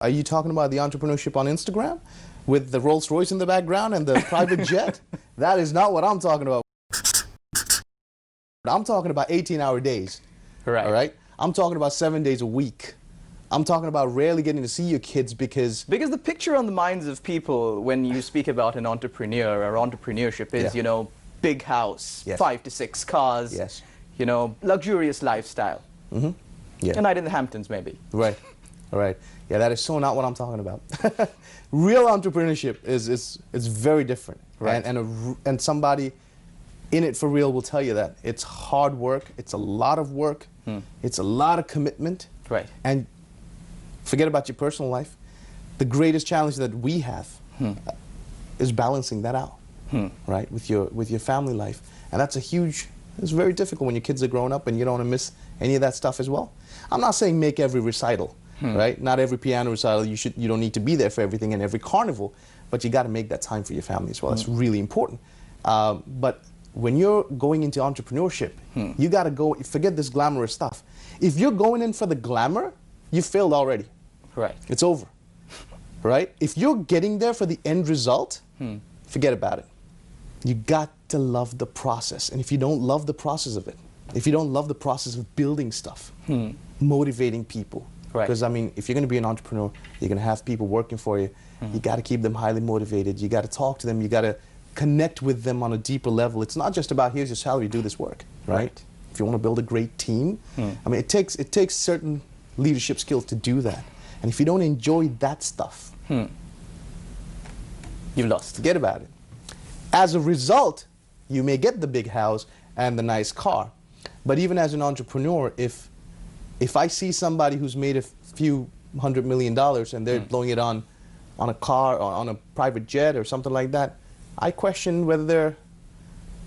Are you talking about the entrepreneurship on Instagram with the Rolls Royce in the background and the private jet? That is not what I'm talking about. I'm talking about 18-hour days. Right. All right? I'm talking about 7 days a week. I'm talking about rarely getting to see your kids because the picture on the minds of people when you speak about an entrepreneur or entrepreneurship is, you know, big house, Yes. 5 to 6 cars, Yes. you know, luxurious lifestyle. Mm-hmm. Yeah. A night in the Hamptons, maybe. Right. All right. Yeah, that is so not what I'm talking about. Real entrepreneurship is very different. Right. And somebody in it for real will tell you that. It's hard work. It's a lot of work. It's a lot of commitment. Right. And forget about your personal life. The greatest challenge that we have is balancing that out, right, with your family life. And that's it's very difficult when your kids are growing up and you don't want to miss any of that stuff as well. I'm not saying make every recital, right? Not every piano recital, you don't need to be there for everything and every carnival, but you got to make that time for your family as well. That's really important. But when you're going into entrepreneurship, you got to go, forget this glamorous stuff. If you're going in for the glamour, you failed already. Right. It's over, right? If you're getting there for the end result, forget about it. You got to love the process. And if you don't love the process of it, if you don't love the process of building stuff, motivating people, because I mean, if you're going to be an entrepreneur, you're going to have people working for you. You got to keep them highly motivated. You got to talk to them. You got to connect with them on a deeper level. It's not just about here's your salary, do this work, right? If you want to build a great team, I mean, it takes certain leadership skills to do that. And if you don't enjoy that stuff, you've lost. Forget about it. As a result, you may get the big house and the nice car. But even as an entrepreneur, if I see somebody who's made a few $100 million and they're blowing it on a car or on a private jet or something like that, I question whether they're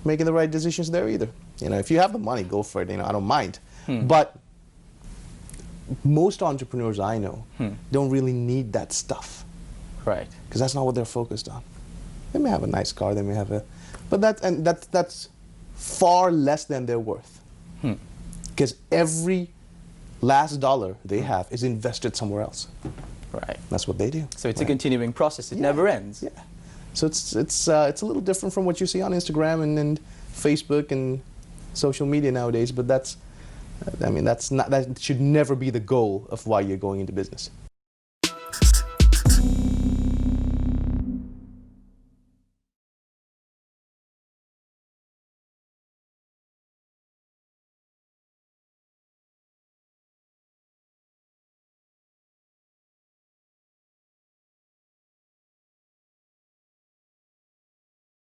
making the right decisions there either. You know, if you have the money, go for it. You know, I don't mind. But most entrepreneurs I know don't really need that stuff. Right. Because that's not what they're focused on. They may have a nice car, they may have a, but that's far less than they're worth. Because every last dollar they have is invested somewhere else. Right. That's what they do. So it's a continuing process. It never ends. Yeah. So it's a little different from what you see on Instagram and Facebook and social media nowadays. But that should never be the goal of why you're going into business.